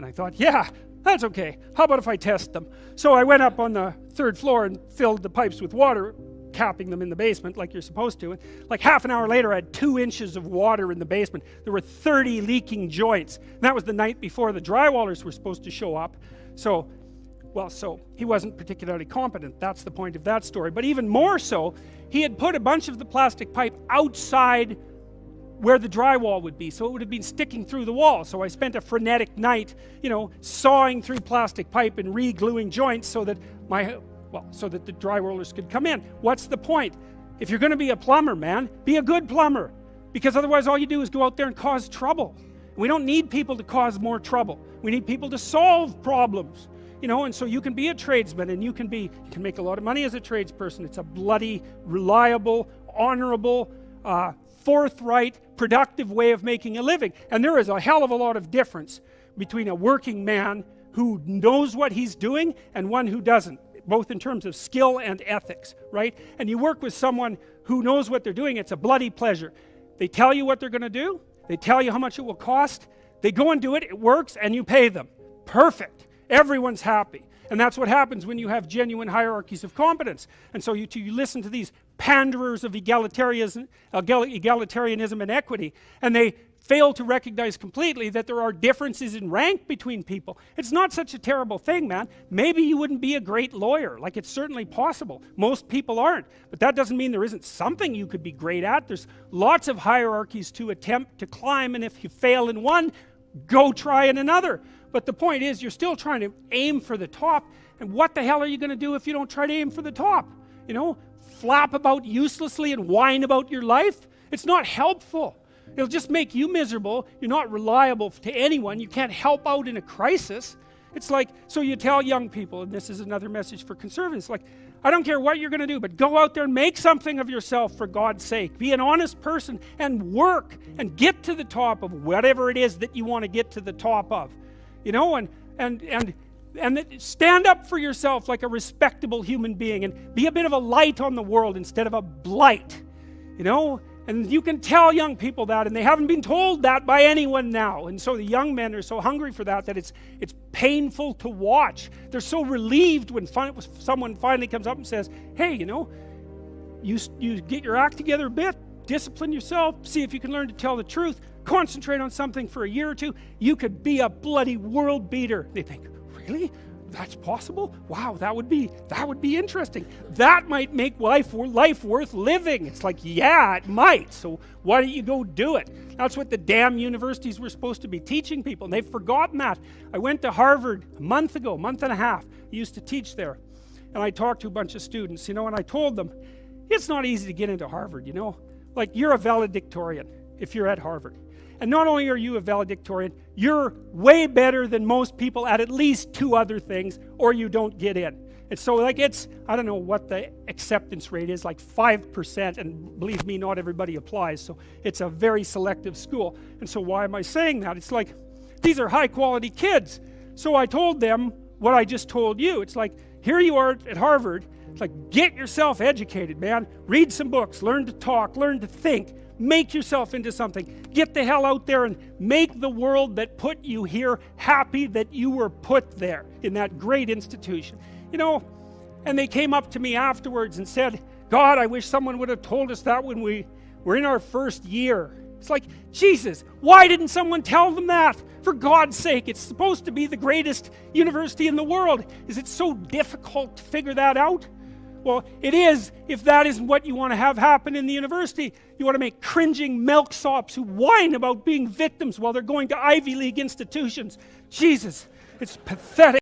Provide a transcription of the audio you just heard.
And I thought, yeah, that's okay. How about if I test them? So I went up on the 3rd floor and filled the pipes with water, capping them in the basement like you're supposed to. And like half an hour later, I had 2 inches of water in the basement. There were 30 leaking joints. And that was the night before the drywallers were supposed to show up. So he wasn't particularly competent. That's the point of that story. But even more so, he had put a bunch of the plastic pipe outside where the drywall would be, so it would have been sticking through the wall. So I spent a frenetic night, sawing through plastic pipe and re-gluing joints so that the drywallers could come in. What's the point? If you're going to be a plumber, man, be a good plumber, because otherwise all you do is go out there and cause trouble. We don't need people to cause more trouble. We need people to solve problems. And so you can be a tradesman, and you can make a lot of money as a tradesperson. It's a bloody, reliable, honorable, forthright, productive way of making a living. And there is a hell of a lot of difference between a working man who knows what he's doing and one who doesn't, both in terms of skill and ethics, right? And you work with someone who knows what they're doing, it's a bloody pleasure. They tell you what they're going to do, they tell you how much it will cost, they go and do it, it works, and you pay them. Perfect. Everyone's happy. And that's what happens when you have genuine hierarchies of competence. And so you listen to these panderers of egalitarianism and equity, and they fail to recognize completely that there are differences in rank between people. It's not such a terrible thing, man. Maybe you wouldn't be a great lawyer. Like, it's certainly possible. Most people aren't. But that doesn't mean there isn't something you could be great at. There's lots of hierarchies to attempt to climb, and if you fail in one, go try in another. But the point is, you're still trying to aim for the top, and what the hell are you going to do if you don't try to aim for the top? Flap about uselessly and whine about your life? It's not helpful. It'll just make you miserable. You're not reliable to anyone. You can't help out in a crisis. It's like, so you tell young people, and this is another message for conservatives, like, I don't care what you're going to do, but go out there and make something of yourself, for God's sake. Be an honest person and work and get to the top of whatever it is that you want to get to the top of. And stand up for yourself like a respectable human being, and be a bit of a light on the world instead of a blight. And you can tell young people that, and they haven't been told that by anyone now. And so the young men are so hungry for that it's painful to watch. They're so relieved when someone finally comes up and says, hey, you get your act together a bit, discipline yourself, see if you can learn to tell the truth, concentrate on something for a year or two, you could be a bloody world beater. They think, really? That's possible? Wow, that would be interesting. That might make life worth living. It's like, yeah, it might. So why don't you go do it? That's what the damn universities were supposed to be teaching people, and they've forgotten that. I went to Harvard a month and a half. I used to teach there. And I talked to a bunch of students, and I told them, it's not easy to get into Harvard, Like, you're a valedictorian if you're at Harvard. And not only are you a valedictorian, you're way better than most people at least 2 other things, or you don't get in. And so, I don't know what the acceptance rate is, like 5%, and believe me, not everybody applies, so it's a very selective school. And so why am I saying that? It's like, these are high quality kids. So I told them what I just told you. It's like, here you are at Harvard. It's like, get yourself educated, man. Read some books, learn to talk, learn to think, make yourself into something. Get the hell out there and make the world that put you here happy that you were put there in that great institution. And they came up to me afterwards and said, God, I wish someone would have told us that when we were in our first year. It's like, Jesus, why didn't someone tell them that? For God's sake, it's supposed to be the greatest university in the world. Is it so difficult to figure that out? Well, it is, if that isn't what you want to have happen in the university. You want to make cringing milksops who whine about being victims while they're going to Ivy League institutions. Jesus, it's pathetic.